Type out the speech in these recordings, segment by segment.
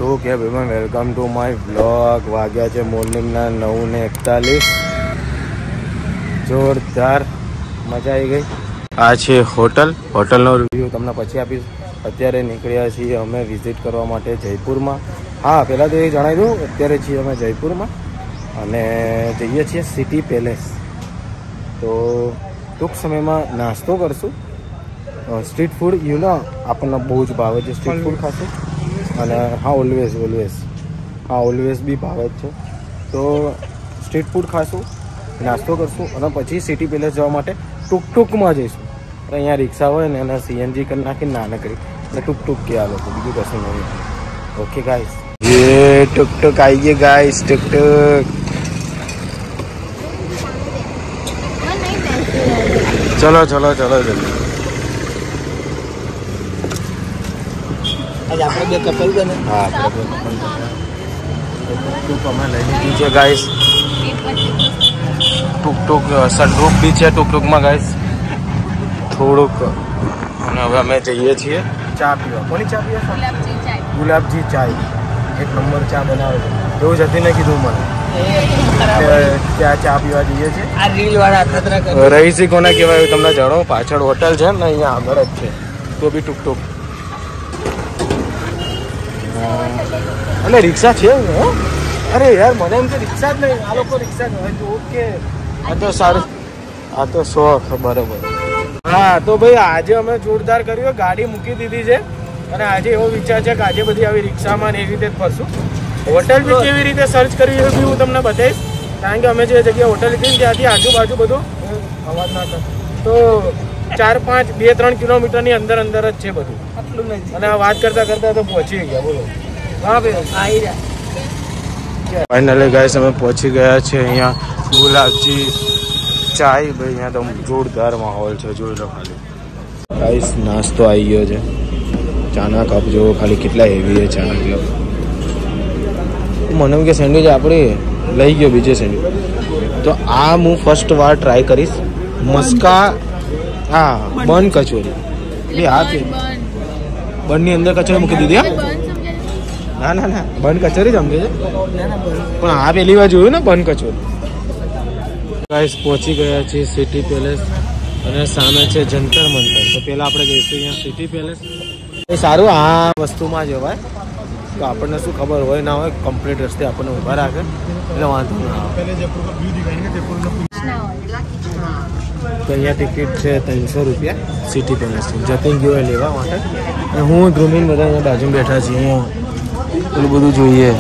શું કે ભાઈ, વેલકમ ટુ માય વ્લોગ. વાગ્યા છે મોર્નિંગના 9:41. જોરદાર મજા આવી ગઈ. આ છે હોટલનો રિવ્યૂ તમને પછી આપીશ. અત્યારે નીકળ્યા છીએ અમે વિઝિટ કરવા માટે જયપુરમાં. હા, પહેલાં તો એ જણાવી દઉં, અત્યારે છીએ અમે જયપુરમાં અને જઈએ છીએ સિટી પેલેસ. તો ટૂંક સમયમાં નાસ્તો કરશું. સ્ટ્રીટ ફૂડ આપણને બહુ જ ભાવે છે. સ્ટ્રીટ ફૂડ ખાશું અને હા ઓલવેઝ બી ભાવે જ છે. તો સ્ટ્રીટ ફૂડ ખાશું, નાસ્તો કરશું અને પછી સિટી પેલેસ જવા માટે ટૂંકમાં જઈશું. અહીંયા રિક્ષા હોય ને એના સીએનજી કરી નાખીને નાનકડી એટલે ટૂંક કે આ લોકો, બીજું કશું નહીં. ઓકે ગાઈસ, ये टुक आइए गाइस, टुक चलो चलो चलो जल्दी. आज આપણે બે કપલ બને. હા, આપણે બે કપલ ટુક અમે લઈ લીધી છે ગાઈસ. ટુક સનરૂફ બી છે ટુકમાં ગાઈસ થોડુંક. અને હવે અમે જઈએ છીએ ચા પીવા. કોની ચા પીવા? ગુલાબજી ચાય. એક નંબર ચા બનાવે છે એવું જતીને કીધું મને. ત્યાં ચા પીવા જઈએ છીએ. આ રીલ વાળા ખતરા કરે. રહીશી કોને કહેવાય તમને જાણો? પાછળ હોટલ છે ને, અહીંયા આગળ જ છે. તો બી ટૂંક અને રિક્ષા છે. અરે યાર, મને એમ તો રિક્ષા જ નહીં. આ લોકો રિક્ષા જ હોય તો ઓકે. આ તો સારું, આ તો શોખ. બરોબર. હા તો ભાઈ, આજે અમે જોરદાર કર્યું. ગાડી મૂકી દીધી છે અને આજે એવો વિચાર છે કે આજે બધી આવી રિક્ષામાં ને એ રીતે જ ફરશું. હોટલ બી કેવી રીતે સર્ચ કરવી એ બી હું તમને બતાવીશ. કારણ કે અમે જે જગ્યાએ હોટલ લીધી ત્યાંથી આજુબાજુ બધું અવાજ ના થાય તો 4-5, 2-3 કિલોમીટરની અંદર જ છે બધું. આટલું નથી. અને આ વાત કરતા તો પહોંચી ગયા. બોલો. હા ભાઈ, આવી જા. ફાઇનલી ગાઈસ અમે પહોંચી ગયા છે અહીંયા ગુલાબજી ચાય. ભાઈ અહીંયા તો જોરદાર માહોલ છે, જોઈ લો ખાલી. ગાઈસ નાસ્તો આવી ગયો છે. ચાના કપ જો ખાલી કેટલા હેવી છે ચાના કપ. મને એમ કે સેન્ડવિચ આપણી લઈ ગયો બીજે સેન્ડવિચ. તો આ હું ફર્સ્ટ વાર ટ્રાય કરીશ. મસ્કા હા બન કચોરી. એટલે આ બનની અંદર કચોરી મૂકી દીધી. હા ના બન કચોરી જ સમજે છે, પણ આ પહેલી વાર જોયું ને બન કચોરી. ગાઈસ પહોંચી ગયા છીએ સિટી પેલેસ અને સામે છે જંતર મંતર. તો પહેલાં આપણે જઈશું અહીંયા સિટી પેલેસ. એ સારું આ વસ્તુમાં જવાય તો આપણને શું ખબર હોય ના હોય, કમ્પ્લીટ રસ્તે આપણને ઊભા રાખે એટલે વાંધો ના આવે. તો અહીંયા ટિકિટ છે 300 રૂપિયા સિટી પેલેસની. જતીન ગયો લેવા માટે અને હું ધ્રુમીન બધા અહીંયા બાજુ બેઠા છીએ. અહીંયા પેલું બધું જોઈએ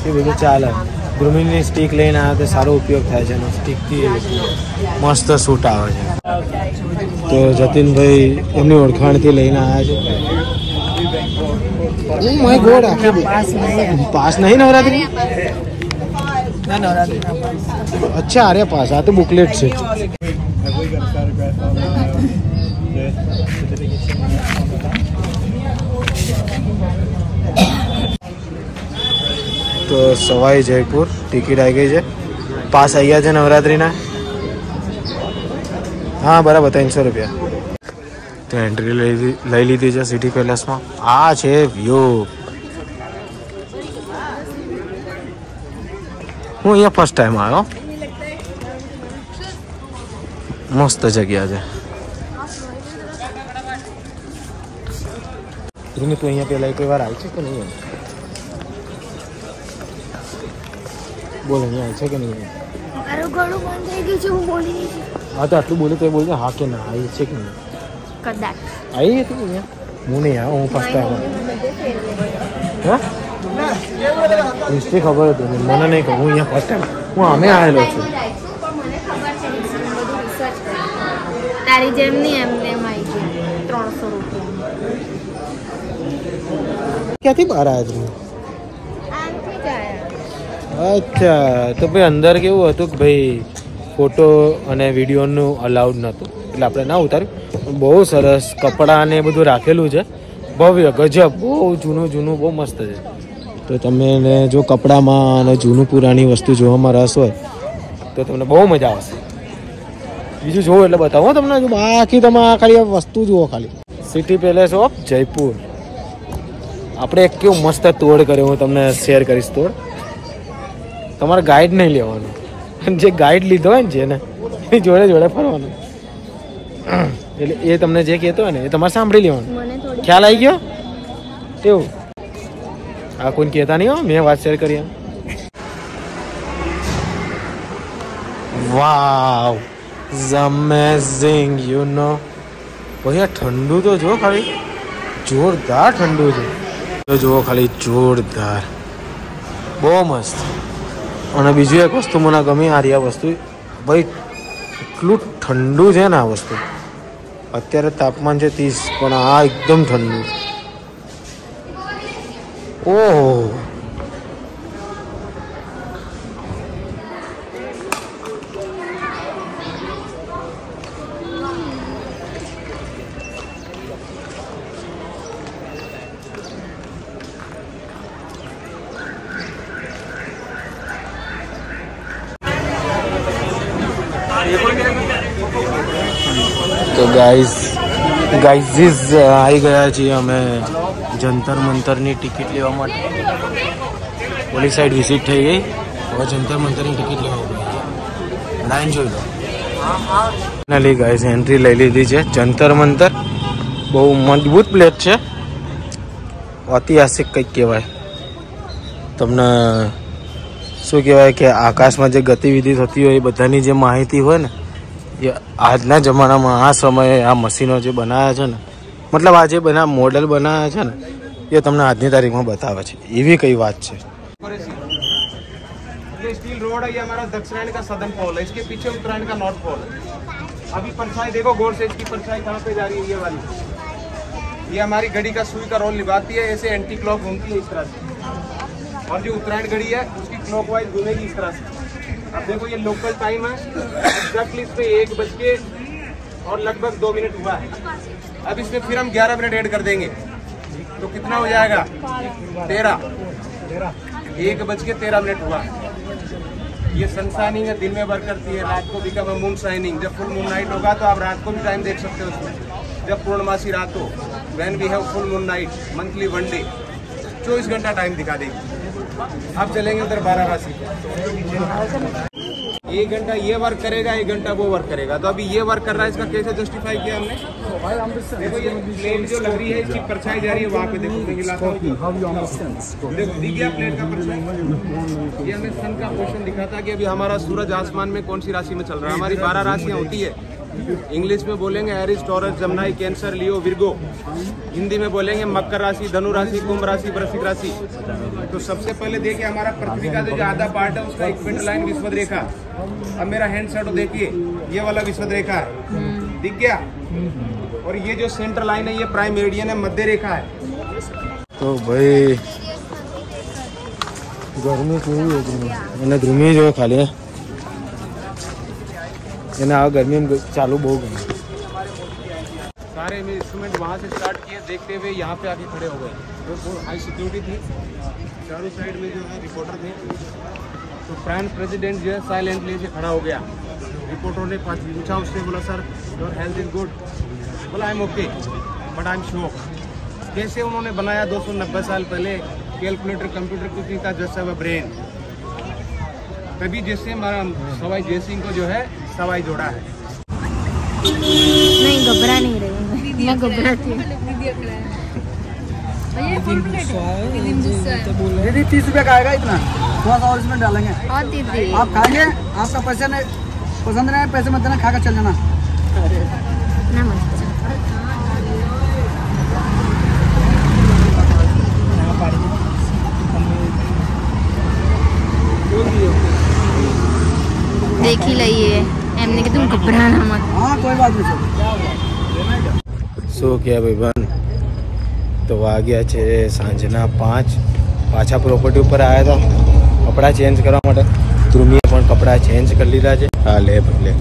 એ બધું ચાલે. ધ્રુમીનની સ્ટીક લઈને આવે તો સારો ઉપયોગ થાય છે. સ્ટીકથી મસ્ત શૂટ આવે છે. તો જતીનભાઈ એમની ઓળખાણથી લઈને આવ્યા છે. માય ગોડ, પાસ નહીં નવરાત્રી? ના નવરાત્રી. અચ્છા, અરે પાસ. આ તો બુકલેટ છે. તો સવાઈ જયપુર ટિકિટ આવી ગઈ છે. પાસ આવી ગયા છે નવરાત્રિના. હા બરાબર, 300 રૂપિયા. તો એન્ટ્રી લઈ લીધી છે સિટી પેલેસમાં. આ છે વ્યૂ. હું અહીંયા ફર્સ્ટ ટાઈમ આવ્યો. મસ્ત જગ્યા છે. ધ્રુમી, તું અહીંયા પહેલાં કોઈ વાર આવી છે કે નહીં? બોલ, અહીંયા આવી છે કે નહીં? મારું ગળું બંધ થઈ ગયું છે, હું બોલી નહીં. હા તો આટલું બોલે તો એ બોલજે હા કે ના. આવી છે કે નહીં? કદાચ આવી હતી અહીંયા. હું નહીં આવ્યો, હું ફર્સ્ટ ટાઈમ. હા હિસ્ટ્રી ખબર હતી મને નહીં ખબર. હું અહીંયા ફર્સ્ટ ટાઈમ, હું અમે આવેલો છું. મને ખબર છે તારી જેમ નહીં એમને એમ આવી ગઈ 300 રૂપિયા. ક્યાંથી બહાર આવ્યા તમે? આમથી જ આવ્યા. અચ્છા, તો ભાઈ અંદર કેવું હતું કે ભાઈ ફોટો અને વિડીયોનું અલાઉડ નહોતું એટલે આપણે ના ઉતાર્યું. બહુ સરસ કપડાં ને બધું રાખેલું છે. ભવ્ય ગજબ, બહુ જૂનું બહુ મસ્ત છે. તો તમને જો કપડામાં અને જૂનું પુરાણી વસ્તુ જોવામાં રસ હોય તો તમને બહુ મજા આવશે. બીજું જોવો એટલે બતાવો તમને. બાકી તમે ખાલી આ વસ્તુ જુઓ ખાલી. City palace of Jaipur. આપણે એક કેવું મસ્ત તોડ કર્યો, હું તમને શેર કરીશ તોડ. તમારે ગાઈડ નહીં લેવાનું, જે ગાઈડ લીધો હોય ને જેને એ જોડે જોડે ફરવાનું. એટલે એ તમને જે કહેતો હોય ને એ તમારે સાંભળી લેવાનું. મને થોડી ખ્યાલ આવી ગયો એવું? આ કોઈને કહેતા નહીં હો, મેં વાત શેર કરી એમ. વાવ અમેઝિંગ યુ નો. ભૈયા ઠંડુ તો જો ખાલી, જોરદાર ઠંડુ છે. તો જુઓ ખાલી જોરદાર, બહુ મસ્ત. અને બીજું એક વસ્તુ મને ગમી, આ વસ્તુ ભાઈ એટલું ઠંડુ છે ને આ વસ્તુ. અત્યારે તાપમાન છે 30, પણ આ એકદમ ઠંડુ. ઓહ તો ગાઈઝ આવી ગયા છીએ અમે જંતર મંતરની ટિકિટ લેવા માટે. ઓલી સાઈડ વિઝિટ થઈ ગઈ, હવે જંતર મંતરની ટિકિટ લેવા ગઈ. લાઈન જોઈ લો. ફાઇનલી ગાઈઝ એન્ટ્રી લઈ લીધી છે જંતર મંતર. બહુ મજબૂત પ્લેસ છે, ઐતિહાસિક કંઈક કહેવાય. તમને શું કહેવાય કે આકાશમાં જે ગતિવિધિ થતી હોય એ બધાની જે માહિતી હોય ને, એ આજના જમાનામાં આ સમયે આ મશીનો જે બનાવ્યા છે ને, મતલબ આ જે મોડલ બનાવ્યા છે ને, ये તમને આજની તારીખમાં બતાવે છે. એવી કઈ વાત છે. ये स्टील रोड है, ये हमारा दक्षिणायन का सदर्न पोल है, इसके पीछे उत्तरायण का नॉर्थ पोल है. अभी परछाई देखो गौर से, इसकी परछाई कहाँ पे जा रही है, ये वाली. ये हमारी घड़ी का सुई का रोल निभाती है, ऐसे एंटी क्लॉक घूमती है इस तरह से. और जो उत्तरायण घड़ी है उसकी क्लॉकवाइज घूमेगी इस तरह से. अब देखो ये लोकल टाइम है, एग्जैक्टली इस पे 1 बज के और लगभग 2 मिनट हुआ है. अब इसमें फिर हम 11 मिनट ऐड कर देंगे, तो कितना हो जाएगा 13. 1:13 हुआ. ये सन शाइनिंग है, दिन में वर्क करती है, रात को बिकम है मून शाइनिंग. जब फुल मून नाइट होगा तो आप रात को भी टाइम देख सकते हो उसमें. जब पूर्णमासी रात हो, when we have full moon night, monthly 1 day 24 घंटा टाइम दिखा देगी. अब चलेंगे उधर 12 राशि. 1 घंटा ये वर्क करेगा, 1 घंटा वो वर्क करेगा. तो अभी ये वर्क कर रहा है, इसका कैसे जस्टिफाई किया हमने? देखो ये प्लेट जो लग रही है, इसकी परछाई जा रही है वहाँ पे. देखो मैं हिलाता हूँ, देखो दिख गया प्लेट का परछाई. ये हमें सन का पोर्शन दिखाता है कि अभी हमारा सूरज आसमान में कौन सी राशि में चल रहा है. हमारी 12 राशियाँ होती है. इंग्लिश में बोलेंगे एरिस, टॉरस, जमनाई, कैंसर, लियो, विर्गो. हिंदी में बोलेंगे मकर राशि, धनु राशि, कुंभ राशि, वृश्चिक राशि. तो सबसे पहले देखिए हमारा पृथ्वी का जो आधा पार्ट है उसका इक्वेटर लाइन विषुवत रेखा. अब मेरा हैंड शैडो देखिए, ये वाला विषुवत रेखा है, दिख गया. और ये जो सेंटर लाइन है ये प्राइम मेरिडियन है, मध्य रेखा है. તો ભાઈ ગરમી કેવી હતી, અને ધ્રુમી જો ખાલી એને આ ગરમી ચાલુ બહુ ગમે. सारे इंस्ट्रूमेंट वहाँ से स्टार्ट किए, देखते हुए यहाँ पे आके खड़े हो गए. तो हाई सिक्योरिटी थी, चारों साइड में जो है रिपोर्टर थे. तो फ्रांस प्रेसिडेंट जो है साइलेंटली से खड़ा हो गया. रिपोर्टर ने पूछा उससे, बोला sir your health is good. बोला I am okay but I am shock. कैसे उन्होंने बनाया 290 साल पहले कैलकुलेटर, कंप्यूटर कुछ नहीं था, जस्ट हैव अ ब्रेन. तभी जैसे हमारा सवाई जयसिंह को जो है सवाई जोड़ा है. नहीं घबरा नहीं रही मैं घबराती हूँ. दीदी 30 रुपये का आएगा इतना, थोड़ा सा और इसमें डालेंगे. और दीदी आप खाएंगे, आपका पैसा नहीं पसंद नहीं, पैसे मत देना, खा कर चल जाना. नमस्ते. देख ही लइए, એમને કીધું ઘબરાના મત. हाँ कोई बात नहीं. શું કહે ભાઈબંધ? તો વાગ્યા છે સાંજના 5. પાછા પ્રોપર્ટી ઉપર આવ્યા હતા કપડાં ચેન્જ કરવા માટે. ધ્રુમીએ પણ કપડાં ચેન્જ કરી લીધા છે. હા લે ભાઈ લે.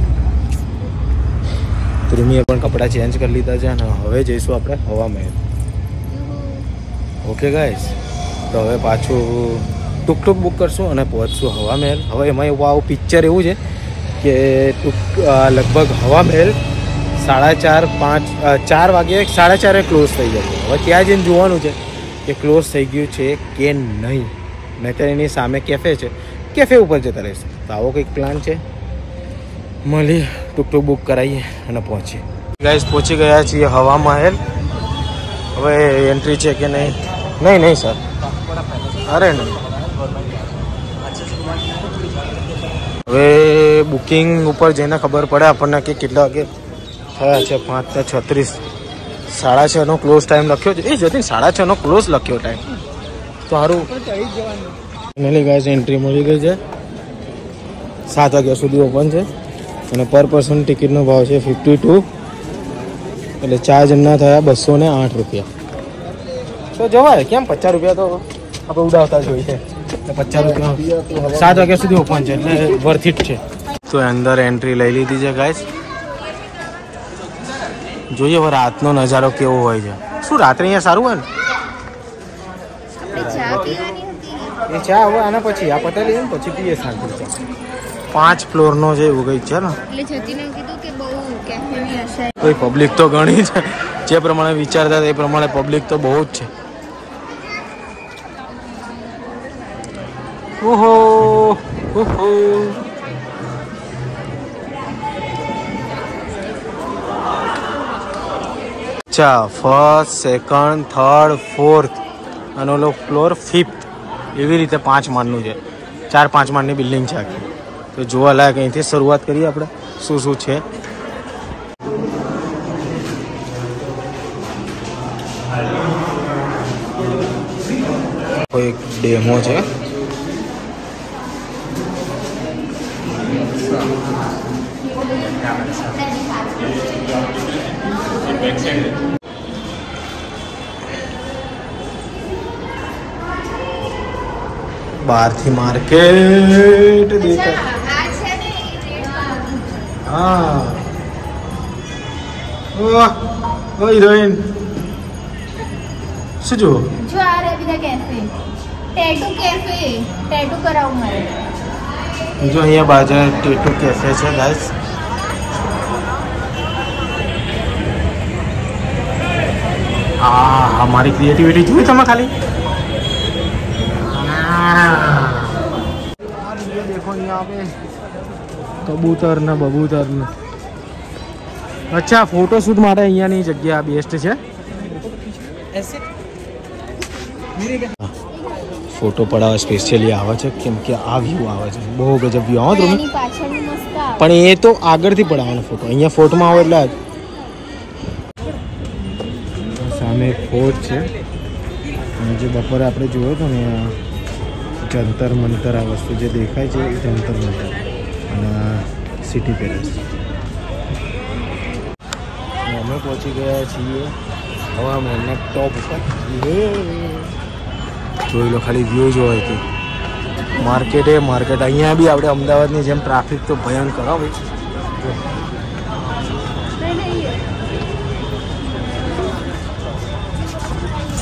ધ્રુમીએ પણ કપડાં ચેન્જ કરી લીધા છે અને હવે જઈશું આપણે હવા મહેલ. ઓકે ગાઈસ, તો હવે પાછું ટુકટુક બુક કરશું અને પહોંચશું હવા મહેલ. હવે એમાં એવું આવું પિક્ચર એવું છે કે લગભગ હવા મહેલ 4:30 4 વાગે 4:30 ક્લોઝ થઈ જશે. હવે ત્યાં જઈને જોવાનું છે કે ક્લોઝ થઈ ગયું છે કે નહીં, નહીંતર એની સામે કેફે છે, કેફે ઉપર જતા રહેશે. તો આવો કંઈક પ્લાન છે. મળીએ, ટૂંક બુક કરાવીએ અને પહોંચીએ. ગાઈસ પહોંચી ગયા છીએ હવા મહેલ. હવે એન્ટ્રી છે કે નહીં? નહીં સર, અરે નહીં. હવે બુકિંગ ઉપર જઈને ખબર પડે આપણને કે કેટલા વાગે થયા છે. 5:36, 6:30નો ક્લોઝ ટાઈમ લખ્યો છે. એ જતી 6:30નો ક્લોઝ લખ્યો ટાઈમ તો સારું. ફાઇનલી ગાઈસ એન્ટ્રી મળી ગઈ છે. 7 વાગ્યા સુધી ઓપન છે અને પર પર્સન ટિકિટનો ભાવ છે 52, એટલે 4 જણના થયા 208 રૂપિયા. તો જવાય કેમ? 50 રૂપિયા તો આપણે ઉડાવતા જોઈએ. 50 રૂપિયા 7 વાગ્યા સુધી ઓપન છે એટલે વર્થ ઇટ છે. તો અંદર એન્ટ્રી લઈ લીધી છે ગાઈસ. જોઈએ હવે રાતનો નજારો કેવો હોય છે. શું રાત્રે અહીંયા સારું હોય ને? એ ચા હવે આના પછી આ પતા લઈએ પછી પીએ શાંતિ. 5 ફ્લોરનો છે એવું કંઈક છે ને. કોઈ પબ્લિક તો ઘણી છે. જે પ્રમાણે વિચારતા એ પ્રમાણે પબ્લિક તો બહુ જ છે. ઓહો ઓહો, અચ્છા, 1st, 2nd, 3rd, 4th અને ઓલો ફ્લોર 5th, એવી રીતે 5 માળનું છે. 4-5 માળની બિલ્ડિંગ છે આખી. તો જોવા લાયક. અહીંથી શરૂઆત કરીએ આપણે શું શું છે. કોઈ ડેમો છે. બહારથી માર્કેટ દેખાય. હા, ઓ હિરોઈન શું જો આ રવિદા કેફે, ટેટુ કરાવું મારે. જો અહીંયા બાજુ ટેટુ કેફે છે ગાઈસ. હા, મારી ક્રિએટિવિટી જોઈ તમે ખાલી. દેખો અહીંયા पे કબૂતર ને બબૂતર ને. અચ્છા, ફોટોશૂટ માટે અહીંયાની જગ્યા બેસ્ટ છે. ફોટો પડાવવા સ્પેશિયલી આવે છે કેમ કે આ વ્યૂ આવે છે. બહુ ગજબ વ્યૂ આવે તમે. પણ એ તો આગળથી પડાવવાનો ફોટો. અહીંયા ફોટોમાં આવે એટલે સામે એક ફોર્ટ છે. અને જે બપોરે આપણે જોયો હતો ને જંતર મંતર, આ વસ્તુ જે દેખાય છે એ જંતર મંતર અને સિટી પેલેસ. અમે પહોંચી ગયા છીએ હવામાનના ટોપ ઉપર. જોઈ લો ખાલી વ્યૂ જો હોય કે માર્કેટ એ માર્કેટ. અહીંયા બી આપણે અમદાવાદની જેમ ટ્રાફિક તો ભયંકર હોય.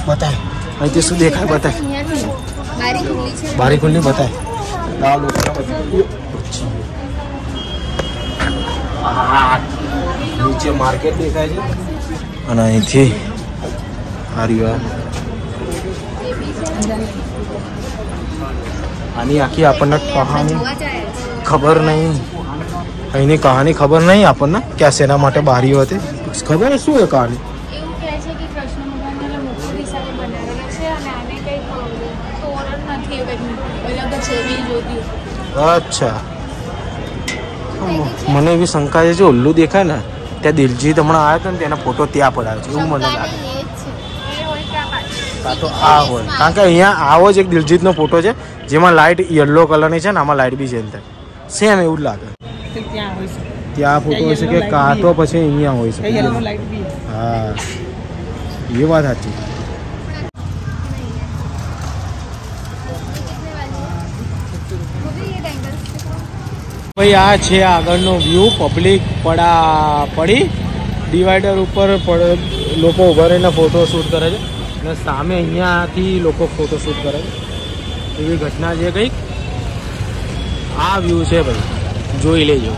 બતાય અહીંથી શું દેખાય? બતાય. બારી ખુલ્લી બતાય. નીચે માર્કેટ દેખાય છે અને અહીંથી આની આખી આપણને કહાની ખબર નહીં. અહીંની કહાની ખબર નહીં આપણને કે આ શેના માટે બારીઓ હતી. ખબર શું એ કહાની? અચ્છા, મને એવી શંકા છે. જો ઉલ્લુ દેખાય ને ત્યાં દિલજીત હમણાં આવ્યો હતો ને તેના ફોટો ત્યાં પડાવ્યો છે એવું મને લાગે. તો આ હોય કારણ કે અહીંયા આવો જ એક દિલજીતનો ફોટો છે જેમાં લાઇટ યલો કલરની છે ને આમાં લાઇટ બી ચેન્જ થાય. સેમ એવું જ લાગે. ત્યાં ફોટો હોય છે કે કાં તો પછી અહીંયા હોય છે. હા, એ વાત સાચી. ભાઈ આ છે આગળનો વ્યૂ. પબ્લિક પડી ડિવાઈડર ઉપર લોકો ઉભા રહીને ફોટો શૂટ કરે છે અને સામે અહીંયાથી લોકો ફોટો શૂટ કરે છે. એવી ઘટના છે કંઈક. આ વ્યૂ છે ભાઈ, જોઈ લેજો.